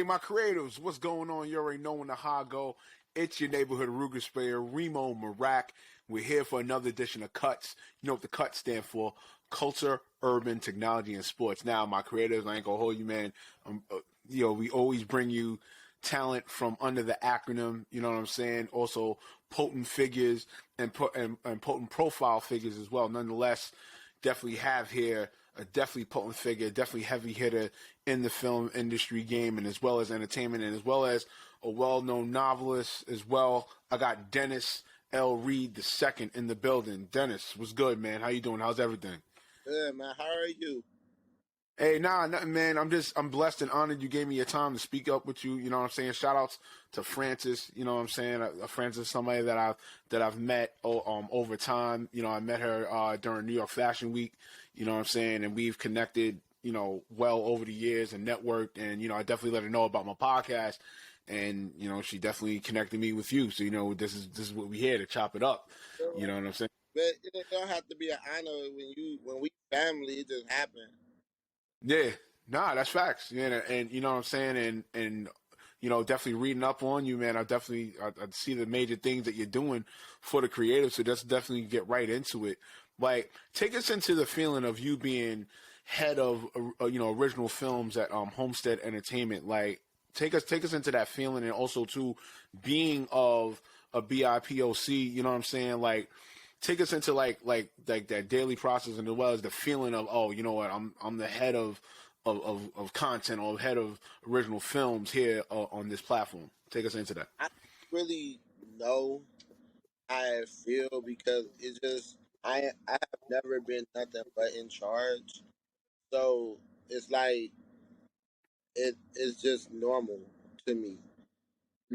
my creatives, what's going on? You already know when the high go. It's your neighborhood Ruger sprayer, Reem'o Meerak. We're here for another edition of Cuts. You know what the Cuts stand for? Culture, urban, technology, and sports. Now, my creatives, I ain't gonna hold you, man. We always bring you talent from under the acronym. You know what I'm saying? Also, potent figures and potent profile figures as well. Nonetheless, definitely have here a definitely potent figure, definitely heavy hitter in the film industry game, and as well as entertainment, and as well as a well-known novelist as well. I got Dennis L. Reed II in the building. Dennis, what's good, man? How you doing? How's everything? Good, man. How are you? Hey, nothing, man. I'm blessed and honored you gave me your time to speak up with you. You know what I'm saying? Shout outs to Francis. You know what I'm saying? Francis is somebody that I've met over time. You know, I met her during New York Fashion Week. You know what I'm saying? And we've connected, well over the years and networked. And I definitely let her know about my podcast. And she definitely connected me with you. So this is what we here to chop it up. You know what I'm saying? But it don't have to be an honor when we family. It just happened. Yeah, that's facts. Yeah, and you know what I'm saying, and definitely reading up on you, man. I see the major things that you're doing for the creative. So let's definitely get right into it. Like, take us into the feeling of you being head of original films at Homestead Entertainment. Like, take us into that feeling, and also to being of a BIPOC. You know what I'm saying, like. Take us into like that daily process, and as well as the feeling of, oh, you know what, I'm the head of content, or head of original films here on this platform. Take us into that. I really know how I feel because it's just I have never been nothing but in charge. So it's like it's just normal to me.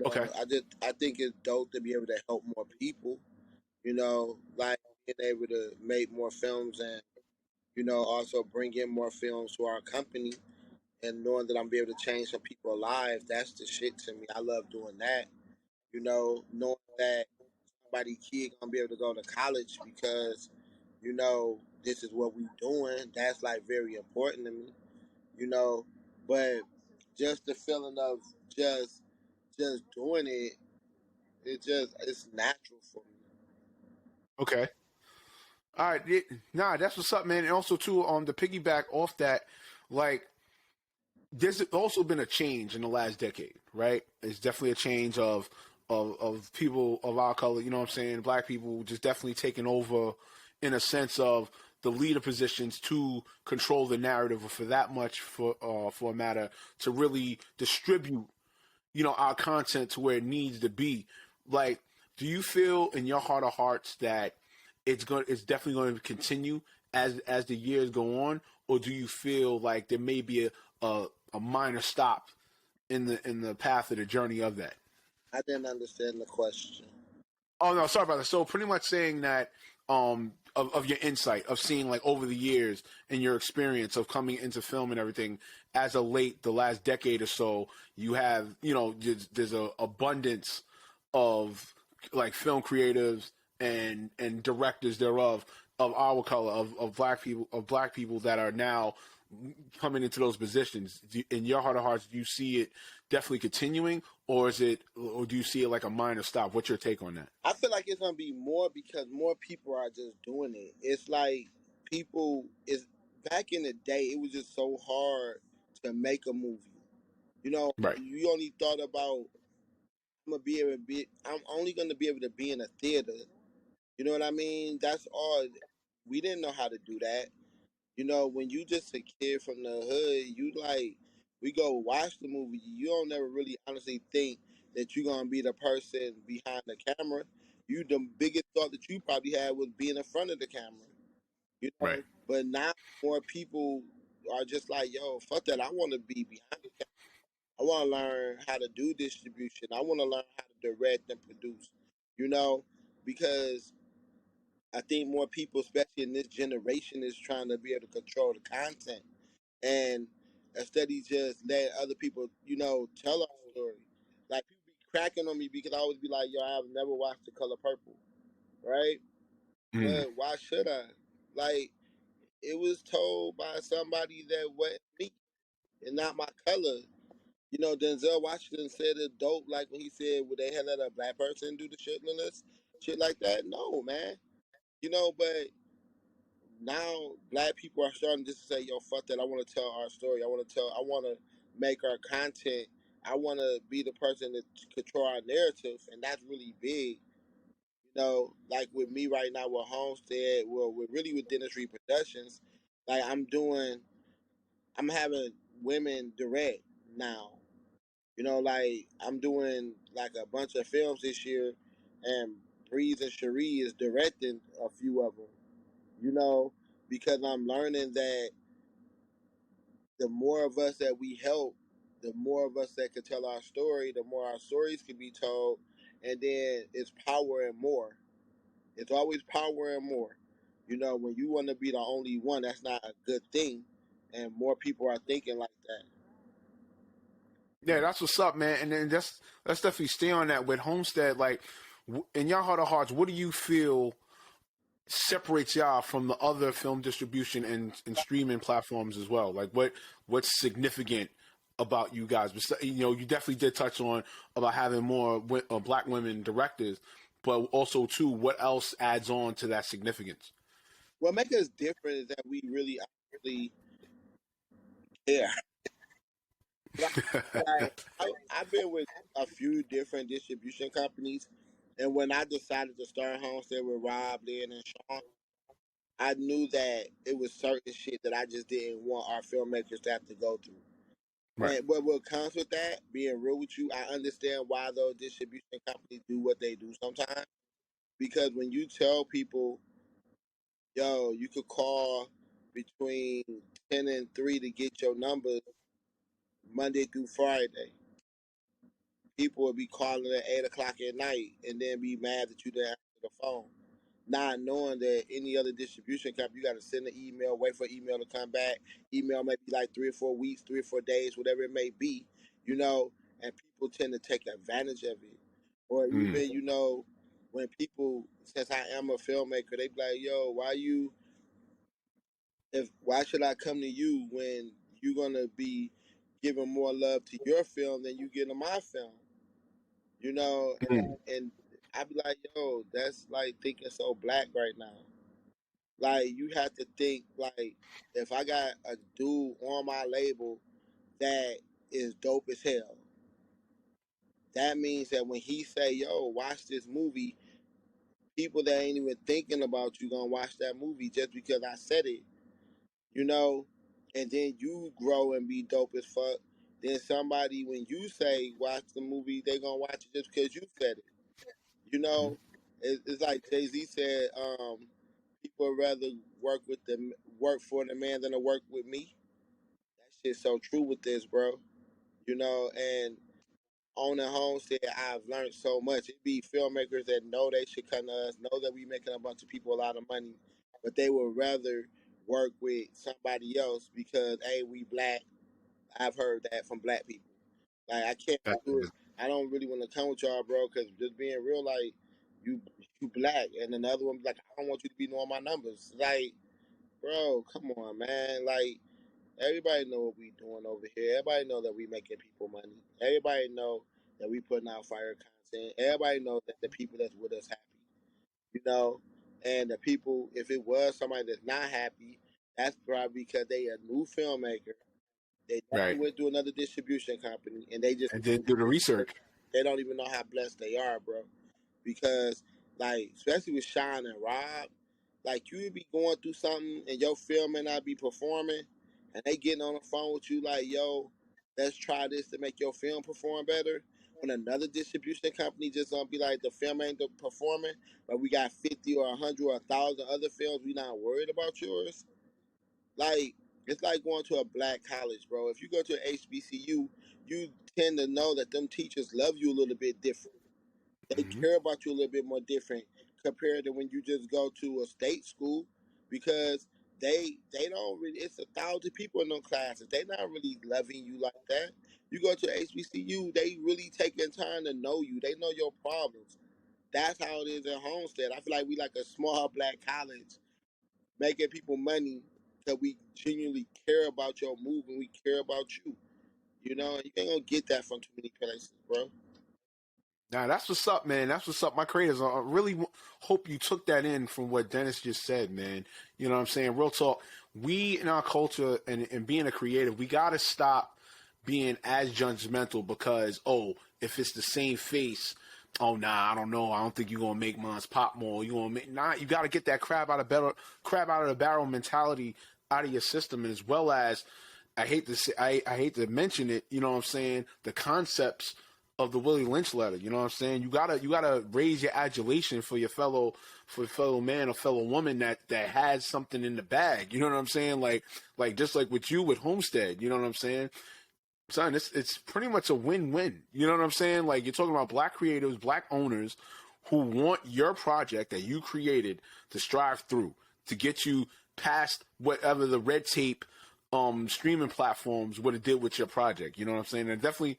Okay. I think it's dope to be able to help more people. Like being able to make more films and also bring in more films to our company and knowing that I'm be able to change some people's lives, that's the shit to me. I love doing that. Knowing that somebody kid gonna be able to go to college because, this is what we doing, that's like very important to me, you know. But just the feeling of just doing it, it's natural for me. Okay. All right. That's what's up, man. And also too, the piggyback off that, like, there's also been a change in the last decade, right? It's definitely a change of people of our color, you know what I'm saying? Black people just definitely taking over in a sense of the leader positions to control the narrative, or for that much for a matter to really distribute, our content to where it needs to be. Like, do you feel in your heart of hearts that it's definitely going to continue as the years go on, or do you feel like there may be a minor stop in the path of the journey of that? I didn't understand the question. Oh no, sorry about that. So pretty much saying that of your insight of seeing, like, over the years and your experience of coming into film and everything, as of late, the last decade or so, you have there's a abundance of, like, film creatives and directors thereof of our color, of black people that are now coming into those positions. In your heart of hearts, do you see it definitely continuing, or do you see it like a minor stop? What's your take on that? I feel like it's gonna be more because more people are just doing it. It's like people is back in the day. It was just so hard to make a movie. Right. You only thought about I'm only gonna be able to be in a theater. You know what I mean? That's all. We didn't know how to do that. When you just a kid from the hood, we go watch the movie. You don't never really honestly think that you're gonna be the person behind the camera. The biggest thought that you probably had was being in front of the camera. Right. But now more people are just like, yo, fuck that. I want to be behind the camera. I want to learn how to do distribution. I want to learn how to direct and produce. You know, because I think more people, especially in this generation, is trying to be able to control the content and instead of just let other people, tell our story. Like people be cracking on me because I always be like, yo, I have never watched The Color Purple, right? Mm. But why should I? Like it was told by somebody that wasn't me and not my color. You know, Denzel Washington said it dope, like when he said, would they have let a black person do the shit like that? No, man. You know, but now black people are starting just to say, yo, fuck that. I want to tell our story. I want to make our content. I want to be the person that control our narrative. And that's really big. You know, like with me right now with Homestead, well, with really with Dentistry Productions, like I'm having women direct now. You know, like I'm doing like a bunch of films this year, and Breeze and Cherie is directing a few of them. You know, because I'm learning that the more of us that we help, the more of us that can tell our story, the more our stories can be told, and then it's power and more. It's always power and more. You know, when you want to be the only one, that's not a good thing, and more people are thinking like that. Yeah, that's what's up, man. And then let's definitely stay on that with Homestead. Like, in your heart of hearts, what do you feel separates y'all from the other film distribution and streaming platforms as well? Like, what's significant about you guys? You know, you definitely did touch on about having more black women directors, but also too, what else adds on to that significance? What makes us different is that we really honestly care. I've been with a few different distribution companies, and when I decided to start Homestead with Rob, Lynn, and Sean, I knew that it was certain shit that I just didn't want our filmmakers to have to go through. Right. And what comes with that, being real with you, I understand why those distribution companies do what they do sometimes. Because when you tell people, yo, you could call between 10 and 3 to get your numbers Monday through Friday, people will be calling at 8 o'clock at night and then be mad that you didn't answer the phone. Not knowing that any other distribution company, you got to send an email, wait for email to come back. Email may be like 3 or 4 weeks, 3 or 4 days, whatever it may be, you know, and people tend to take advantage of it. Or Mm. even, you know, when people, since I am a filmmaker, they be like, yo, why should I come to you when you're going to be giving more love to your film than you get to my film? You know, Mm. and I be like, yo, that's like thinking so black right now. Like you have to think like if I got a dude on my label that is dope as hell, that means that when he say, yo, watch this movie, people that ain't even thinking about you gonna watch that movie just because I said it, you know? And then you grow and be dope as fuck. Then somebody when you say watch the movie, they gonna watch it just because you said it. You know, it's like Jay Z said, people would rather work for the man than to work with me. That shit's so true with this, bro. You know, and on the homestead, I've learned so much. It be filmmakers that know they should come to us, know that we making a bunch of people a lot of money, but they would rather work with somebody else because hey, we black. I've heard that from black people. Like I can't That- do it. I don't really want to come with y'all, bro, because just being real, like you you black, and another one be like, I don't want you to be knowing my numbers. Like, bro, come on, man. Like everybody know what we doing over here. Everybody know that we making people money. Everybody know that we putting out fire content. Everybody know that the people that's with us happy. You know, and the people, if it was somebody that's not happy, that's probably because they a new filmmaker. They never Right. went through another distribution company, and they just And then do the research. they don't even know how blessed they are, bro. Because like, especially with Sean and Rob, like you would be going through something and your film may not be performing, and they getting on the phone with you like, yo, let's try this to make your film perform better. When another distribution company just gonna be like, the film ain't performing, but we got 50 or 100 or 1,000 other films, we not worried about yours. Like it's like going to a black college, bro. If you go to an HBCU, you tend to know that them teachers love you a little bit different. They Hmm. care about you a little bit more different compared to when you just go to a state school because they don't really, it's 1,000 people in those classes. They not really loving you like that. You go to HBCU, they really taking time to know you. They know your problems. That's how it is at Homestead. I feel like we like a small black college making people money because we genuinely care about your move and we care about you. You know, you ain't gonna get that from too many places, bro. Nah, that's what's up, man. That's what's up. My creators, I really hope you took that in from what Dennis just said, man. You know what I'm saying? Real talk. We in our culture and being a creative, we got to stop being as judgmental because, oh, if it's the same face, oh, nah, I don't know. I don't think you're going to make mine pop more. You going to make, nah, you got to get that crab out of the barrel mentality out of your system, and as well as, I hate to say, I hate to mention it, you know what I'm saying? The concepts of the Willie Lynch letter. You know what I'm saying? You gotta raise your adulation for your fellow man or fellow woman that has something in the bag. You know what I'm saying? Like just like with you with Homestead. You know what I'm saying? Son, it's pretty much a win-win. You know what I'm saying? Like you're talking about black creatives, black owners who want your project that you created to strive through to get you past whatever the red tape streaming platforms would have did with your project. You know what I'm saying? And definitely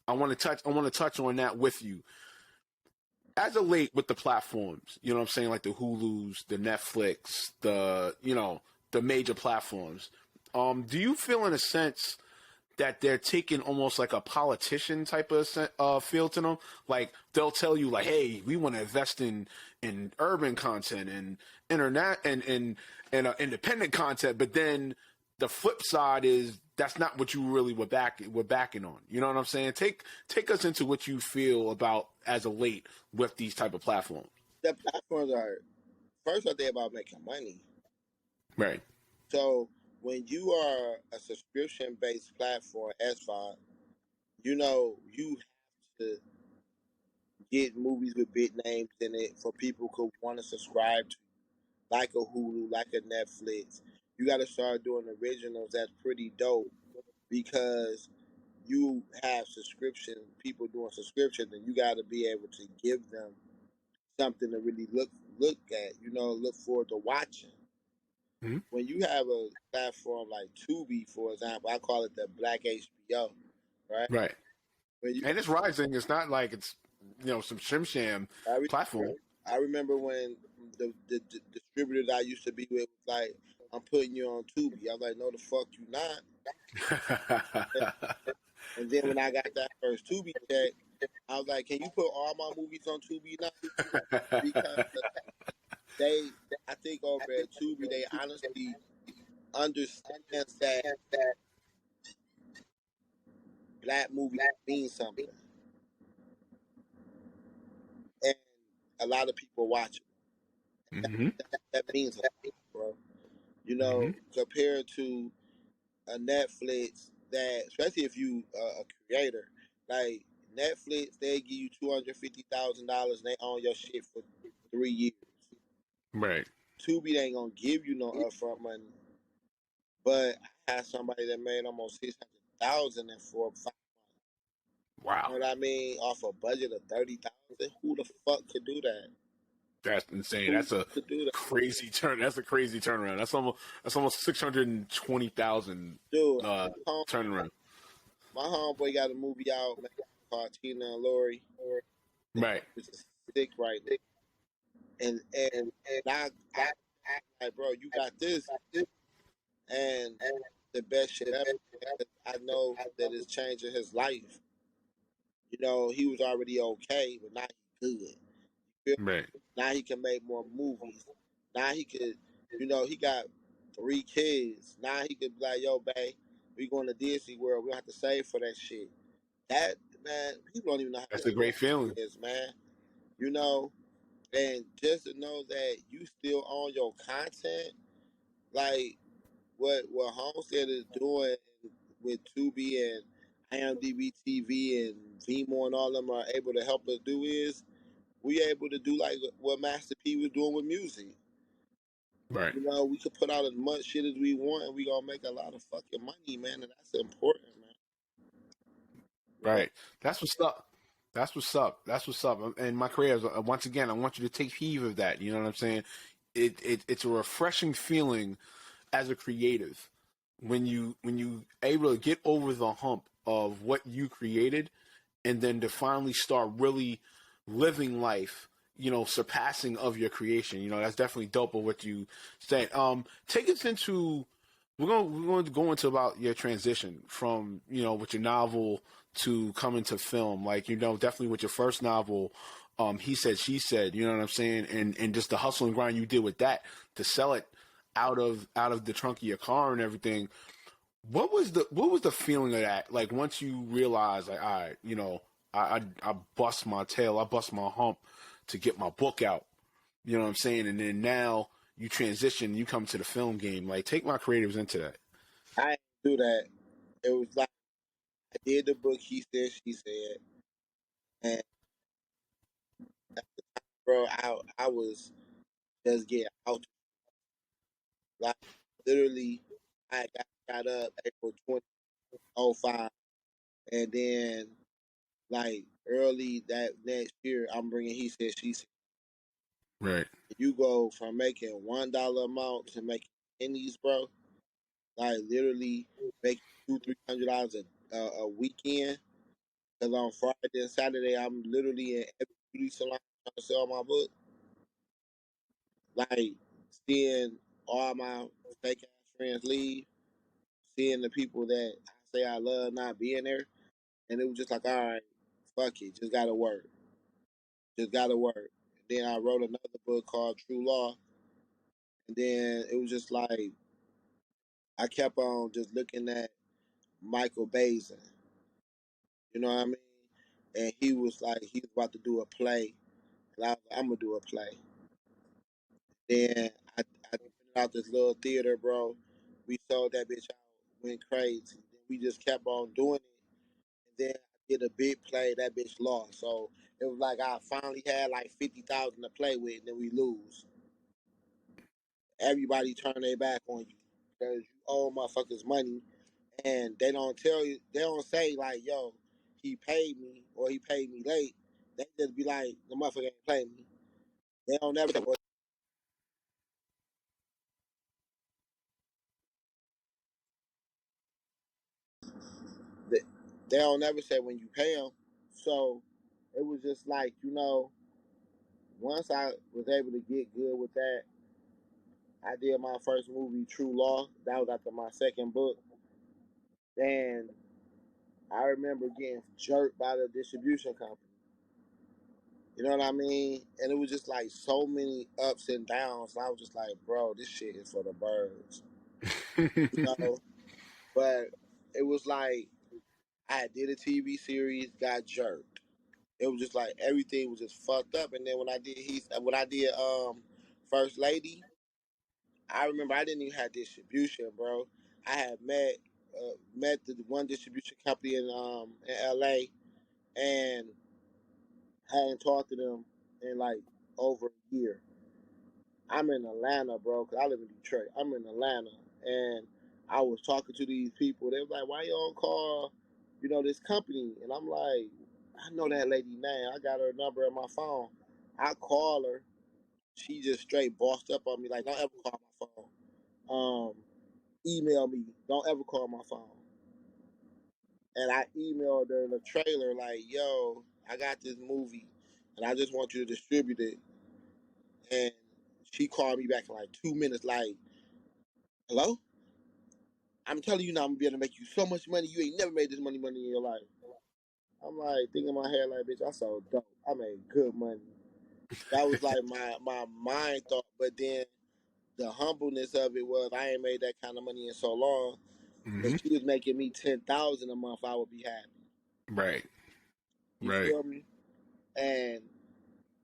I want to touch on that with you. As of late with the platforms, you know what I'm saying, like the Hulus, the Netflix, the major platforms. Do you feel in a sense that they're taking almost like a politician type of feel to them? Like they'll tell you like, hey, we want to invest in urban content and internet and independent content, but then the flip side is that's not what you really were backing on. You know what I'm saying? Take us into what you feel about as of late with these type of platforms. The platforms are first are they about making money. Right. So when you are a subscription based platform, S5, you know you have to get movies with big names in it for people who want to subscribe to, like a Hulu, like a Netflix. You got to start doing originals that's pretty dope because you have subscription people doing subscriptions, and you got to be able to give them something to really look at. You know, look forward to watching. Mm-hmm. When you have a platform like Tubi, for example, I call it the Black HBO, right? Right. When you, And it's rising. It's not like it's some shim sham I, re- platform. I remember when the distributors I used to be with was like, "I'm putting you on Tubi." I was like, "No, the fuck you not." And then when I got that first Tubi check, I was like, "Can you put all my movies on Tubi now?" Because they, I think over at Tubi, they honestly understands that black movies mean something, and a lot of people watch it. Mm-hmm. That means a lot, bro. You Mm-hmm. know, compared to a Netflix that, especially if you a creator, like Netflix, they give you $250,000 and they own your shit for 3 years. Right. Tubi ain't gonna give you no upfront money, but I had somebody that made almost 600,000 in 4 or 5 months. Wow. You know what I mean? Off a budget of 30,000, who the fuck could do that? That's insane. Who That's a could do that, crazy turn. That's a crazy turnaround. That's almost 620,000 dude? turnaround. My homeboy got a movie out, man, called Tina and Lori, Right. which is sick right now. And I like, bro, you got this, and the best shit ever. I know that it's changing his life. You know, he was already okay, but now he's good. You feel Right. me? Now he can make more movies. Now he could, you know, he got 3 kids. Now he could be like, yo, babe, we going to Disney World. We don't have to save for that shit. That, man, people don't even know how That's to a great feeling. is, man. You know, and just to know that you still own your content, like what Homestead is doing with Tubi and IMDb TV and Vimo and all of them are able to help us do is we able to do like what Master P was doing with music. Right. You know, we could put out as much shit as we want and we gonna make a lot of fucking money, man, and that's important, man. You know? Right. That's what's up. That's what's up. That's what's up. And my creators, once again, I want you to take heed of that. You know what I'm saying? It's a refreshing feeling as a creative when you able to get over the hump of what you created and then to finally start really living life, surpassing of your creation. That's definitely dope of what you said. Take us into we're going to go into about your transition from, with your novel to coming to film. Like, definitely with your first novel, He Said, She Said, you know what I'm saying? And just the hustle and grind you did with that to sell it out of the trunk of your car and everything. What was the feeling of that? Like once you realize, like, all right, I bust my tail, I bust my hump to get my book out. You know what I'm saying? And then now you transition, you come to the film game. Like, take my creatives into that. I didn't do that. It was like I did the book. He said, she said, and bro, I was just getting out. Like literally, I got up April 2005, and then like early that next year, I'm bringing. He said, she said. Right. You go from making $1 amount to making pennies, bro. Like literally making $200-300 a weekend. Cause on Friday and Saturday, I'm literally in every beauty salon trying to sell my book. Like seeing all my fake ass friends leave, seeing the people that I say I love not being there, and it was just like, all right, fuck it, just gotta work, just gotta work. And then I wrote another book called True Law, and then it was just like I kept on just looking at Michael Bazin, you know what I mean? And he was like, he was about to do a play, and I was like, I'm gonna do a play. Then I rented out this little theater, bro. We sold that bitch out, went crazy. Then we just kept on doing it. And then I did a big play, that bitch lost. So it was like I finally had like 50,000 to play with, and then we lose. Everybody turn their back on you because you owe motherfuckers money, and they don't tell you, they don't say like, yo, he paid me or he paid me late. They just be like, the motherfucker ain't pay me. They don't never say, they, they don't ever say when you pay them. So it was just like, once I was able to get good with that, I did my first movie, True Law. That was after my second book. And I remember getting jerked by the distribution company. You know what I mean? And it was just like so many ups and downs. And I was just like, bro, this shit is for the birds. You know? But it was like I did a TV series, got jerked. It was just like everything was just fucked up. And then when I did First Lady, I remember I didn't even have distribution, bro. I had met the one distribution company in LA, and hadn't talked to them in like over a year. I'm in Atlanta, bro, because I live in Detroit. I'm in Atlanta, and I was talking to these people. They was like, "Why you don't call, this company?" And I'm like, "I know that lady name. I got her number in my phone. I call her. She just straight bossed up on me, like, don't ever call my phone. Email me. Don't ever call my phone." And I emailed her the trailer, like, "Yo, I got this movie, and I just want you to distribute it." And she called me back in like 2 minutes, like, "Hello? I'm telling you now, I'm gonna be able to make you so much money. You ain't never made this money in your life." I'm like thinking in my head, like, bitch, I sold dope. I made good money. That was like my mind thought. But then the humbleness of it was I ain't made that kind of money in so long. If Hmm. she was making me 10,000 a month, I would be happy. Right. You Right. feel me? And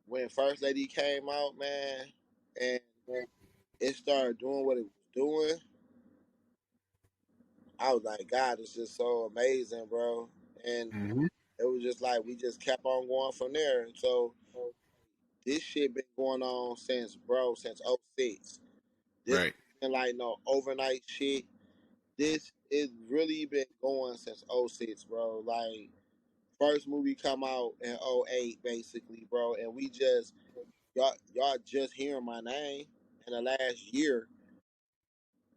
when First Lady came out, man, and it started doing what it was doing, I was like, God, it's just so amazing, bro. And Hmm. it was just like we just kept on going from there. So this shit been going on since '06. This Right. been like no overnight shit. This is really been going since '06, bro. Like first movie come out in '08, basically, bro. And we just y'all just hearing my name in the last year.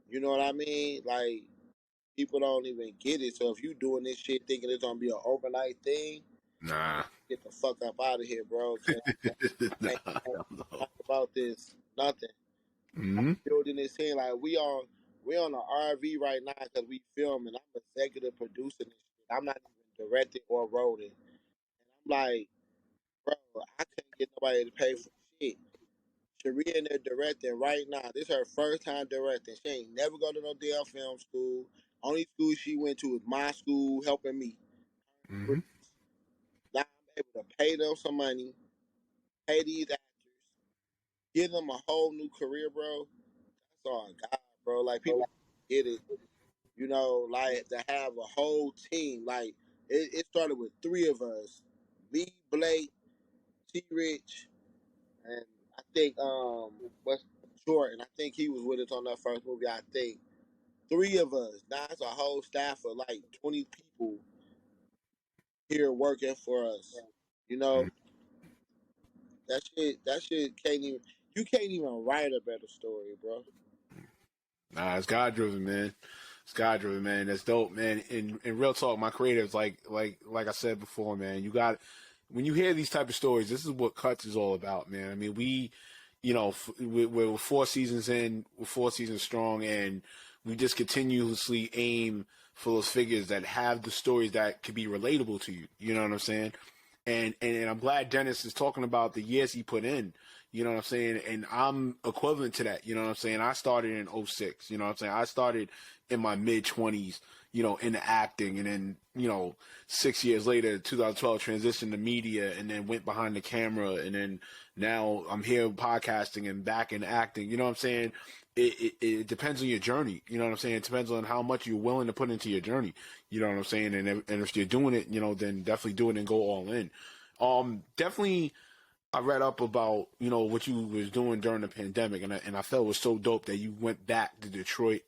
You know what I mean? Like people don't even get it. So if you doing this shit thinking it's gonna be an overnight thing, Nah. get the fuck up out of here, bro. Cause I ain't Nah. talk about this nothing. Hmm. Building this thing like we're We on an RV right now because we filming. I'm executive producing this shit. I'm not even directing or wrote it. And I'm like, bro, I couldn't get nobody to pay for shit. Sharia in there directing right now. This her first time directing. She ain't never go to no damn film school. Only school she went to is my school, helping me. Mm-hmm. Now I'm able to pay them some money, pay these actors, give them a whole new career, bro. That's all God, bro. Like people get it, like to have a whole team. Like it started with three of us: me, Blake, T. Rich, and I think what's Jordan. I think he was with us on that first movie. I think three of us. Now it's a whole staff of like 20 people here working for us. You know that shit can't even. You can't even write a better story, bro. Nah, it's God driven, man. It's God driven, man. That's dope, man. In real talk, my creatives, like I said before, man. You got when you hear these type of stories, this is what Cuts is all about, man. I mean, we're 4 seasons in, we're 4 seasons strong, and we just continuously aim for those figures that have the stories that could be relatable to you. You know what I'm saying? And I'm glad Dennis is talking about the years he put in. You know what I'm saying? And I'm equivalent to that. You know what I'm saying? I started in '06. You know what I'm saying? I started in my mid 20s, into acting. And then, 6 years later, 2012, transitioned to media and then went behind the camera. And then now I'm here podcasting and back in acting. You know what I'm saying? It depends on your journey. You know what I'm saying? It depends on how much you're willing to put into your journey. You know what I'm saying? And if you're doing it, then definitely do it and go all in. Definitely, I read up about what you was doing during the pandemic, and I felt it was so dope that you went back to Detroit,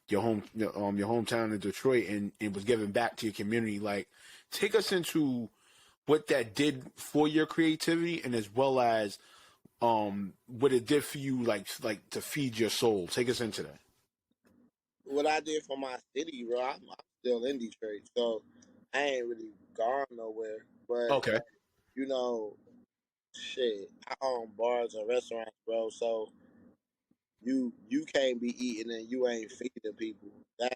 your hometown in Detroit, and was giving back to your community. Like, take us into what that did for your creativity, and as well as what it did for you, like to feed your soul. Take us into that. What I did for my city, bro, I'm still in Detroit, so I ain't really gone nowhere. But Okay. you know, shit, I own bars and restaurants, bro. So you can't be eating and you ain't feeding people. That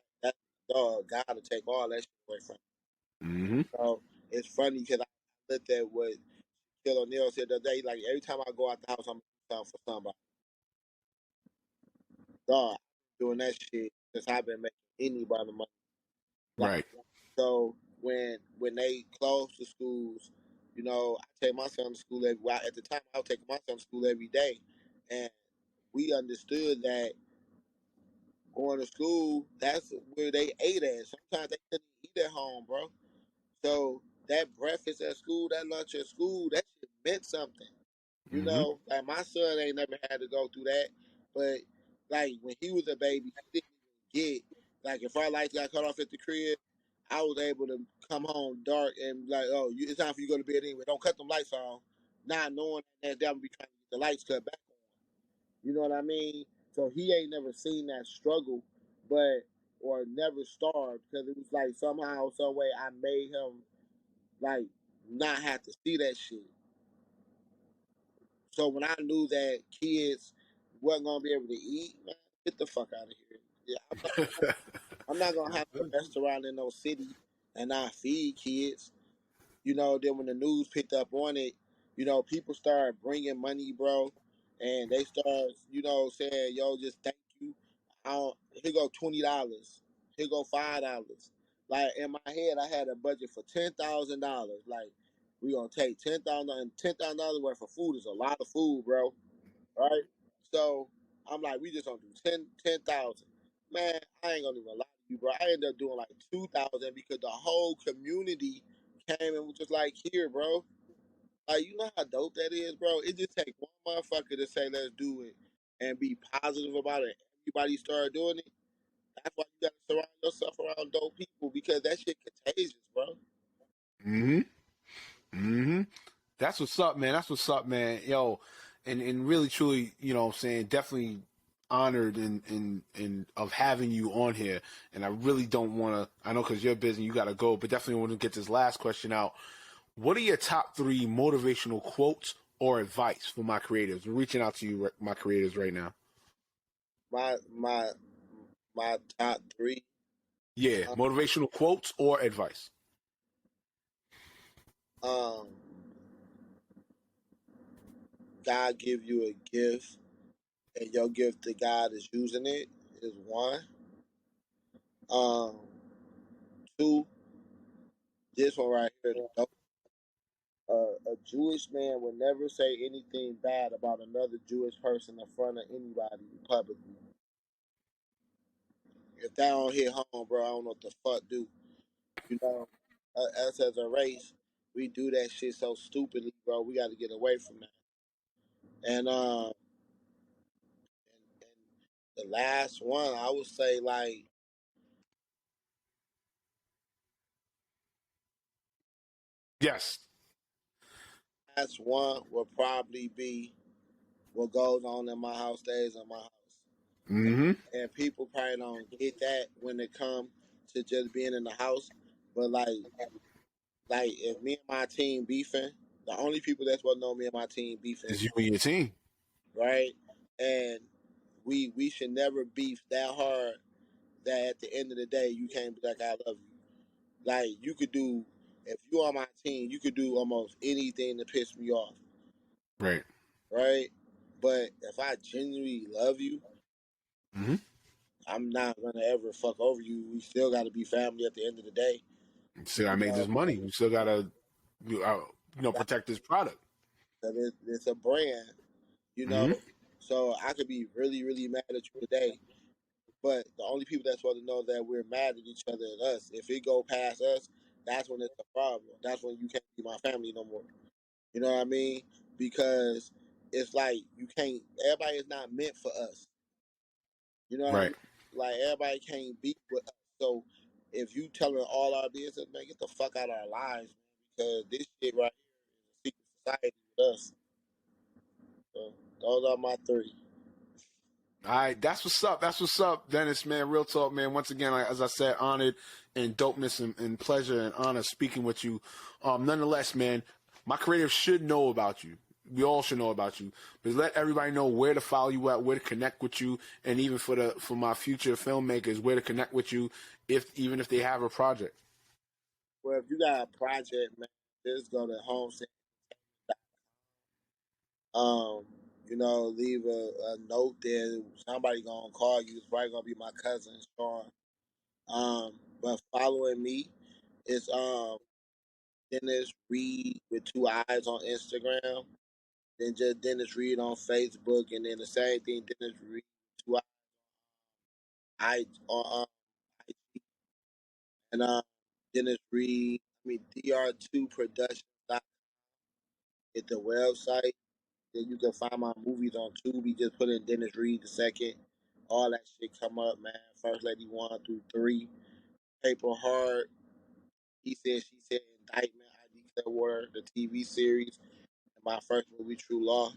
dog gotta take all that shit away from Mm-hmm. you. So it's funny because I looked at what Kill O'Neal said the other day. Like every time I go out the house, I'm doing something for somebody. Dog, I've been doing that shit since I've been making anybody money. Like, Right. so when they close the schools, I take my son to school every. Well, at the time, I was taking my son to school every day, and we understood that going to school, that's where they ate at. Sometimes they couldn't eat at home, bro. So that breakfast at school, that lunch at school, that shit meant something. Mm-hmm. Like my son ain't never had to go through that, but like when he was a baby, he didn't even get like if our lights got cut off at the crib, I was able to come home dark and like, oh, it's time for you to go to bed anyway. Don't cut them lights on, not knowing that they'll be trying to get the lights cut back on. You know what I mean? So he ain't never seen that struggle, but or never starved because it was like somehow, some way, I made him like not have to see that shit. So when I knew that kids wasn't gonna be able to eat, man, get the fuck out of here. Yeah, I'm not gonna have a restaurant in no city and not feed kids. Then when the news picked up on it, people started bringing money, bro, and they start, saying, "Yo, just thank you. Here go $20. Here go $5." Like in my head, I had a budget for $10,000. Like we gonna take $10,000 worth of food is a lot of food, bro. Right? So I'm like, we just gonna do 10,000. Man, I ain't gonna even lie to you, bro. I ended up doing like 2,000 because the whole community came and was just like, here, bro. Like, you know how dope that is, bro? It just take one motherfucker to say, let's do it and be positive about it. Everybody started doing it. That's why you gotta surround yourself around dope people because that shit contagious, bro. Mm-hmm. Mm-hmm. That's what's up, man. That's what's up, man. Yo, and really truly, what I'm saying, definitely honored and of having you on here. And I really don't want to. I know because you're busy, you got to go, but definitely want to get this last question out. What are your top 3 motivational quotes or advice for my creatives? We're reaching out to you, my creators, right now. My My top three. Yeah, motivational quotes or advice. Um, God give you a gift, and your gift to God is using it is one. Um, two. This one right here. A Jewish man would never say anything bad about another Jewish person in front of anybody publicly. If that don't hit home, bro, I don't know what the fuck do. You know, us as a race, we do that shit so stupidly, bro. We got to get away from that. And and the last one, I would say like Yes. last one will probably be what goes on in my house stays in my house. Mm-hmm. And people probably don't get that when it comes to just being in the house. But like if me and my team beefing, the only people that's supposed to know me and my team beefing Is is you and your team. right. And we should never beef that hard that at the end of the day you can't be like I love you. Like you could do if you on my team, you could do almost anything to piss me off, Right. right? But if I genuinely love you, Mm-hmm. I'm not gonna ever fuck over you. We still got to be family at the end of the day. Still gotta You make know, this money. We still gotta, like, protect this product. it's a brand. You know, Mm-hmm. so I could be really, really mad at you today, but the only people that's supposed to know that we're mad at each other is us. If it go past us, that's when it's a problem. That's when you can't be my family no more. You know what I mean? Because it's like you can't. Everybody is not meant for us. You know what I Right. mean? Like everybody can't be with us. So if you telling all our business, man, get the fuck out of our lives, man, because this shit right here is a secret society with us. So those are my three. All right, that's what's up. That's what's up, Dennis, man. Real talk, man. Once again, like, as I said, honored and dopeness and pleasure and honor speaking with you. Nonetheless, man, my creators should know about you. We all should know about you. But let everybody know where to follow you at, where to connect with you, and even for my future filmmakers, where to connect with you, even if they have a project. Well, if you got a project, man, just go to home. Um, leave a note there. Somebody gonna call you. It's probably gonna be my cousin Sean. But following me is Dennis Reed with two eyes on Instagram. Then just Dennis Reed on Facebook, and then the same thing Dennis Reed two eyes on IG. And Dennis Reed. I mean DR2 Productions. At the website. Then you can find my movies on Tubi. Just put in Dennis Reed the second. All that shit come up, man. First Lady 1 through 3. Paper Heart. He said, she said, Indictment. I Declare War, the TV series. And my first movie, True Law.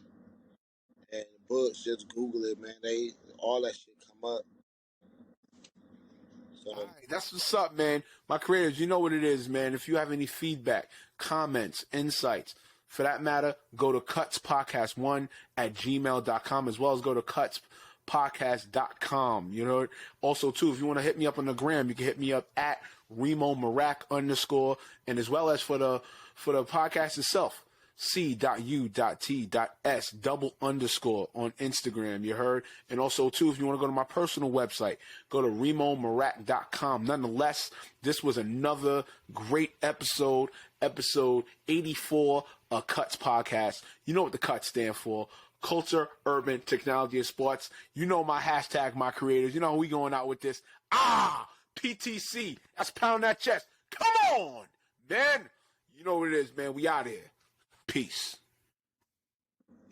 And books, just Google it, man. They all that shit come up. All So right, that's what's up, man. My creators, you know what it is, man. If you have any feedback, comments, insights, for that matter, go to cutspodcast1 at gmail.com, as well as go to cutspodcast.com. You know, also, too, if you want to hit me up on the gram, you can hit me up at Reem'o Meerak _ and as well as for the podcast itself. C.U.T.S __ on Instagram, you heard? And also, too, if you want to go to my personal website, go to Reem'oMeerak.com. Nonetheless, this was another great episode 84 of Cuts Podcast. You know what the Cuts stand for. Culture, urban, technology, and sports. You know my hashtag, my creators. You know how we going out with this. PTC. That's pound that chest. Come on, man. You know what it is, man. We out here. Peace.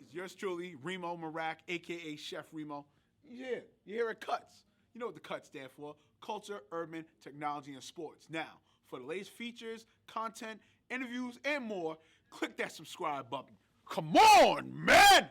It's yours truly, Reem'o Meerak, a.k.a. Chef Reem'o. Yeah, you hear it cuts. You know what the cuts stand for. Culture, urban, technology, and sports. Now, for the latest features, content, interviews, and more, click that subscribe button. Come on, man!